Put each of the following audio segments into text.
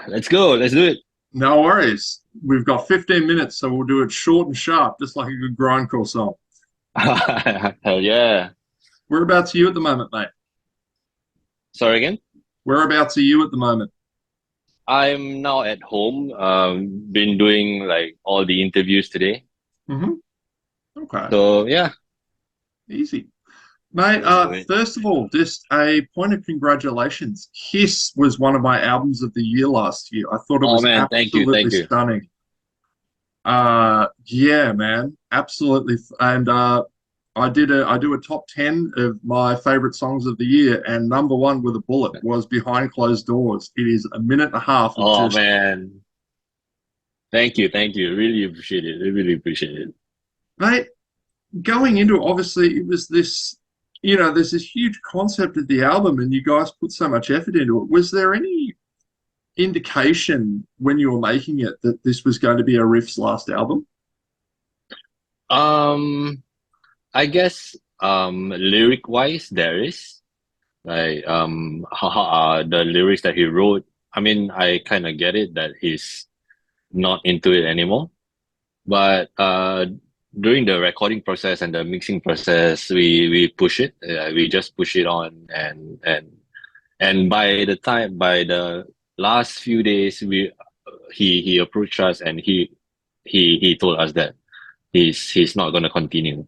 Let's go. Let's do it. No worries. We've got 15 minutes, so we'll do it short and sharp, just like a good grindcore song. Hell yeah. Whereabouts are you at the moment, mate? Sorry again. Whereabouts are you at the moment? I'm now at home. Been doing like all the interviews today. Hmm. Okay, So yeah, easy. Mate, let's do it. first of all, just a point of congratulations. Kiss was one of my albums of the year last year. I thought it Oh was man, thank you, absolutely thank you. stunning. Yeah, man, absolutely. And I do a top 10 of my favorite songs of the year, and number one with a bullet was Behind Closed Doors. It is a minute and a half of Oh just, man, thank you, thank you. Really appreciate it. I really appreciate it. mate, going into it, obviously it was this, there's this huge concept of the album, and you guys put so much effort into it. Was there any indication when you were making it that this was going to be Arif's last album? Um, I guess lyric wise there is like the lyrics that he wrote. I mean, I kind of get it that he's not into it anymore. But during the recording process and the mixing process, we push it. We just push it on, and by the last few days, he approached us and he told us that he's not gonna continue.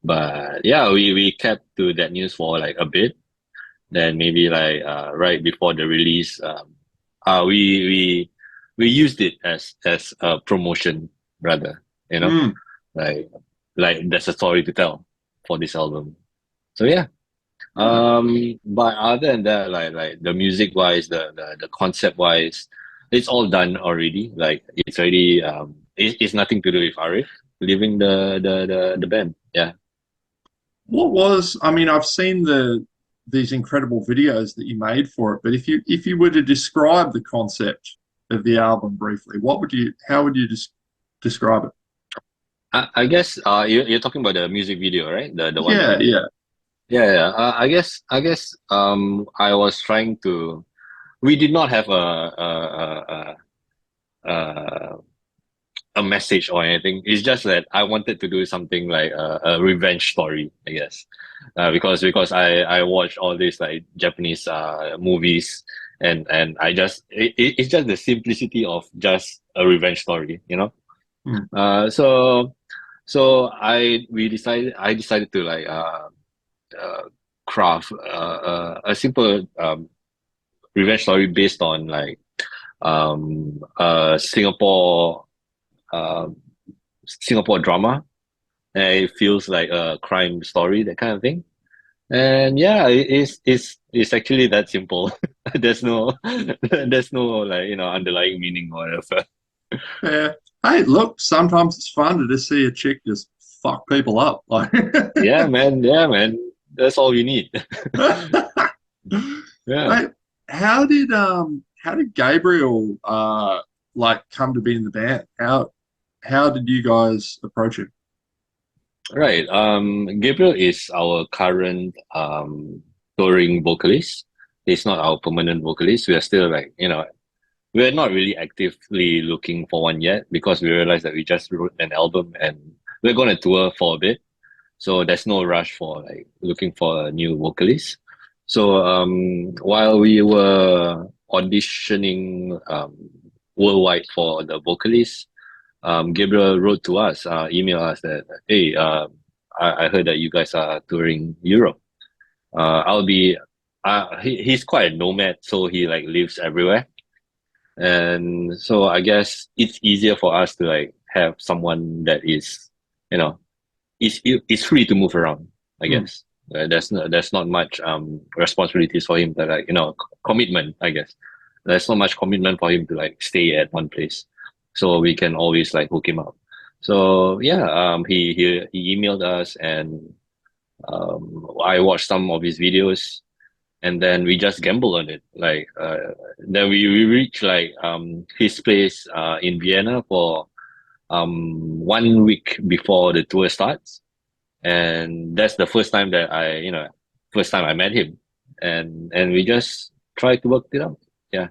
But yeah, we kept to that news for like a bit. Then maybe like right before the release, uh, we we we used it as a promotion rather, you know, Mm. like there's a story to tell for this album. So yeah. Yeah. But other than that, like the music wise, the concept wise, it's all done already. Like it's already it's nothing to do with Arif leaving the band. Yeah. I mean, I've seen these incredible videos that you made for it, but if you were to describe the concept of the album briefly, how would you describe it? I guess you're talking about the music video, right? The one that Yeah, we yeah. yeah, yeah. I guess I was trying to we did not have a a message or anything. It's just that I wanted to do something like a revenge story, I guess, because I watch all these like Japanese movies, and it's just the simplicity of just a revenge story, you know. Hmm. So I decided to like uh craft a simple revenge story based on like Singapore uh, Singapore drama. And it feels like a crime story, that kind of thing. And yeah, it's actually that simple. There's no there's no like underlying meaning or whatever. Yeah. Hey, look, sometimes it's fun to just see a chick just fuck people up. Like, Yeah, man. Yeah, man. That's all we need. Yeah. mate, how did Gabriel like come to be in the band? How did you guys approach him? Right. Gabriel is our current touring vocalist. He's not our permanent vocalist. We are still like, we're not really actively looking for one yet because we realized that we just wrote an album and we're going to tour for a bit. So there's no rush for like looking for a new vocalist. So while we were auditioning worldwide for the vocalist, Gabriel wrote to us, emailed us that, hey, I heard that you guys are touring Europe. I'll be, he's quite a nomad, so he like lives everywhere. And so I guess it's easier for us to like have someone that is, you know, is free to move around, I Hmm. guess. There's not much responsibilities for him to like, commitment, I guess. There's not much commitment for him to like stay at one place. So we can always like hook him up. So yeah, he emailed us and I watched some of his videos and then we just gamble on it. Like then we reached like his place in Vienna for 1 week before the tour starts, and that's the first time that first time I met him, and we just tried to work it out. Yeah,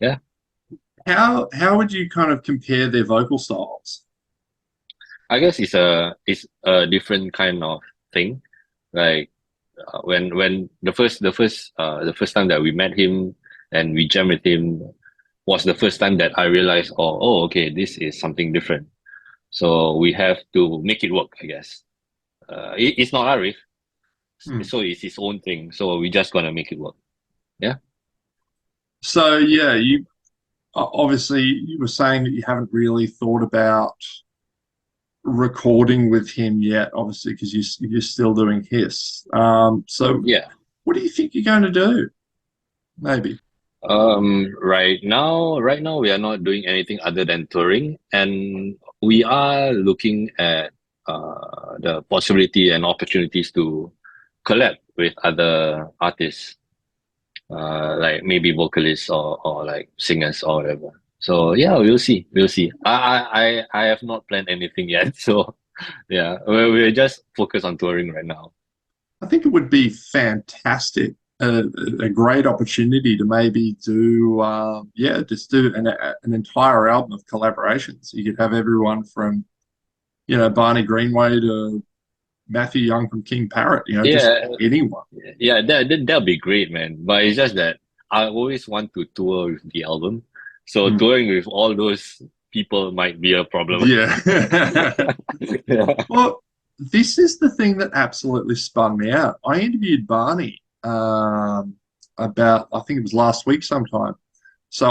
yeah. How would you kind of compare their vocal styles? I guess it's a different kind of thing. Like when the first time that we met him and we jammed with him was the first time that I realized, okay, this is something different. So we have to make it work, I guess. It's not Arif, Hmm. so it's his own thing. So we just gonna make it work. Yeah. So yeah, you obviously you were saying that you haven't really thought about recording with him yet, obviously because you're still doing Hiss. So Yeah. what do you think you're going to do? Maybe. Right now we are not doing anything other than touring, and we are looking at the possibility and opportunities to collab with other artists, like maybe vocalists or like singers or whatever. So yeah, we'll see. We'll see. I have not planned anything yet. So yeah, we're just focused on touring right now. I think it would be fantastic, a great opportunity to maybe do, yeah, just do an entire album of collaborations. You could have everyone from, Barney Greenway to Matthew Young from King Parrot, just Yeah, anyone. yeah, that'll be great, man. But it's just that I always want to tour with the album. So Mm. touring with all those people might be a problem. Yeah. Yeah. Well, this is the thing that absolutely spun me out. I interviewed Barney about, I think it was last week sometime. So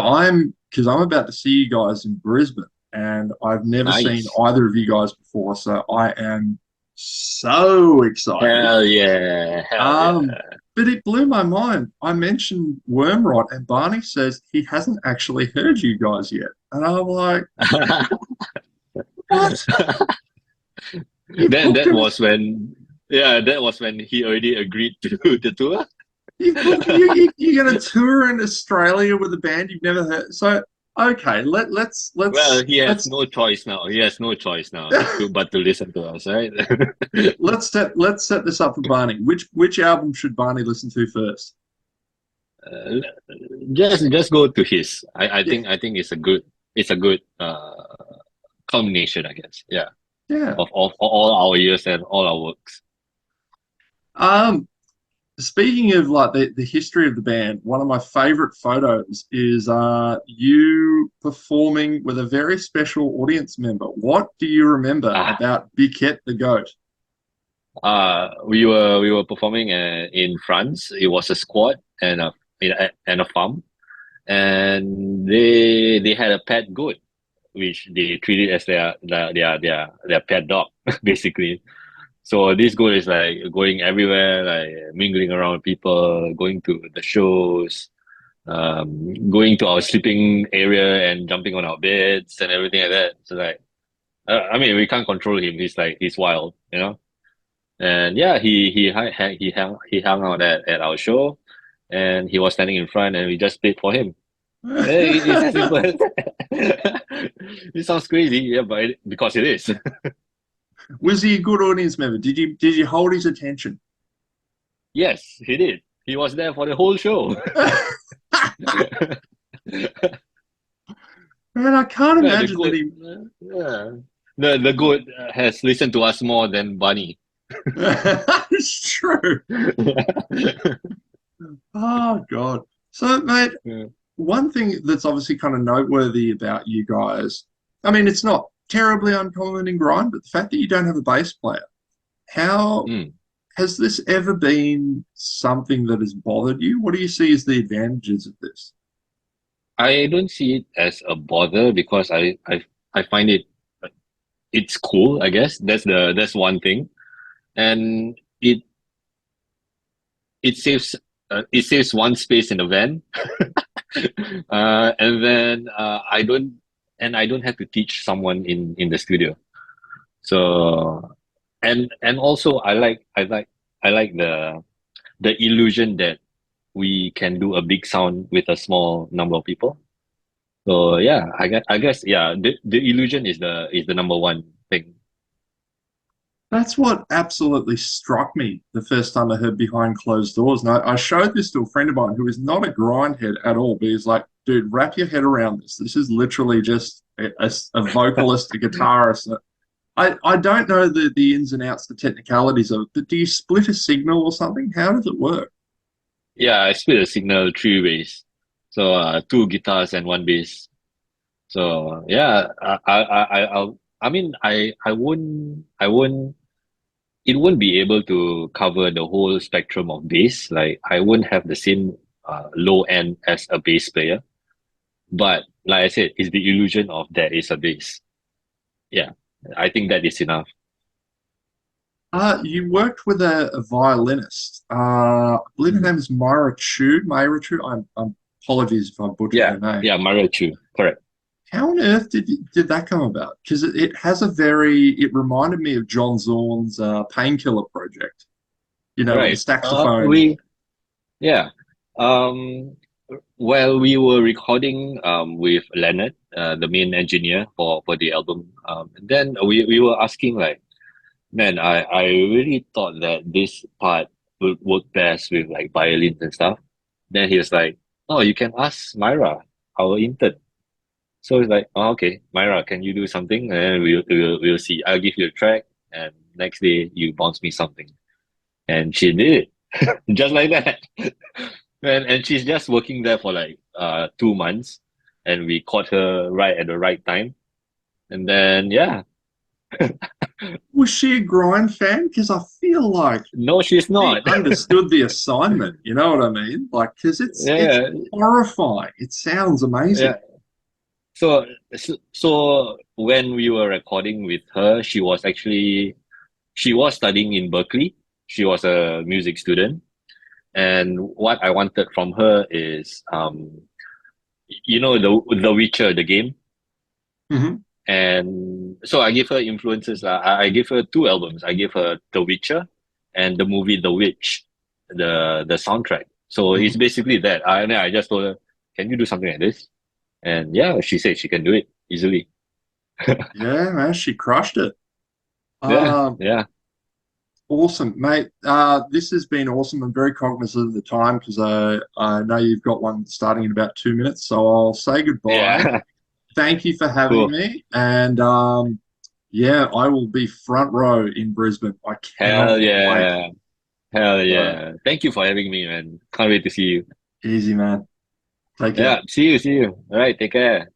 because I'm about to see you guys in Brisbane, and I've never seen Nice. either of you guys before. So I am so excited. Hell yeah. Hell Um, yeah. but it blew my mind. I mentioned Wormrot, and Barney says he hasn't actually heard you guys yet. And I'm like, what? You've That booked that him. was when yeah, that was when he already agreed to the tour. You're going to tour in Australia with a band you've never heard. So okay, Well, he has let's no choice now. He has no choice now but to listen to us, right? let's set this up for Barney. Which album should Barney listen to first? Uh, just go to his. I Yeah, think it's a good culmination, I guess. Yeah, yeah. of all our years and all our works. Um, Speaking of like the history of the band, one of my favorite photos is you performing with a very special audience member. What do you remember Ah, about Biquette the Goat? we were performing in France. It was a squad and a farm, and they had a pet goat, which they treated as their pet dog, basically. So this goal is like going everywhere, like mingling around with people, going to the shows, going to our sleeping area and jumping on our beds and everything like that. So like, I mean, we can't control him. He's wild, you know. And yeah, he hung out at our show, and he was standing in front, and we just played for him. It's as simple as that. It sounds crazy, yeah, but because it is. Was he a good audience member? Did you hold his attention? Yes, he did. He was there for the whole show. Man, I can't Yeah, the imagine that goat. he. Yeah, the goat has listened to us more than Bunny. It's true. Oh God. So, mate, Yeah. one thing that's obviously kind of noteworthy about you guys, I mean, it's not terribly uncommon in grind, but the fact that you don't have a bass player, how Mm. has this ever been something that has bothered you? What do you see as the advantages of this? I don't see it as a bother because I find it's cool. I guess that's one thing, and it saves one space in the van, and then I don't have to teach someone in the studio. So and also I like the illusion that we can do a big sound with a small number of people. So yeah, I guess yeah, the illusion is the number one thing. That's what absolutely struck me the first time I heard Behind Closed Doors. And I showed this to a friend of mine who is not a grindhead at all, but he's like, dude, wrap your head around this. This is literally just a vocalist, a guitarist. I don't know the ins and outs, the technicalities of it, but do you split a signal or something? How does it work? Yeah, I split a signal three ways. So two guitars and one bass. So yeah, I mean, it won't be able to cover the whole spectrum of bass. Like I won't have the same low end as a bass player. But like I said, it's the illusion of there is a bass. Yeah, I think that is enough. You worked with a violinist. I believe her Mm. name is Myra Chu. Myra Chu. I'm apologies if I butchered Yeah, her name. yeah, Mario Chu, correct. How on earth did that come about? Because it has a very, it reminded me of John Zorn's Painkiller project, you know, with the Right. saxophone. We Yeah. Um, well, we were recording with Leonard, the main engineer for the album. And then we were asking like, man, I really thought that this part would work best with like violins and stuff. Then he was like, oh, you can ask Myra, our intern. So it's like, oh, okay, Myra, can you do something? And we'll see. I'll give you a track, and next day you bounce me something. And she did it just like that. And she's just working there for like 2 months, and we caught her right at the right time. And then yeah, Was she a grind fan? Because I feel like no, she's she not. understood the assignment. You know what I mean? Like, because it's Yeah, horrifying. It sounds yeah. amazing. So when we were recording with her, she was studying in Berkeley. She was a music student, and what I wanted from her is you know the Witcher, the game. Hmm. And so I gave her influences. I gave her two albums. I gave her The Witcher and the movie The Witch, the soundtrack. So it's Hmm. basically that. I just told her, can you do something like this? And yeah, she said she can do it easily. Yeah, man, she crushed it. Yeah, Um, yeah, Awesome, mate. This has been awesome. I'm very cognizant of the time because I know you've got one starting in about 2 minutes. So I'll say goodbye. yeah. Thank you for having Cool. me. And yeah, I will be front row in Brisbane. I cannot Hell wait. yeah. Hell So yeah. Thank you for having me, man. Can't wait to see you. easy, man. Take care. Yeah, see you, see you. All right, take care.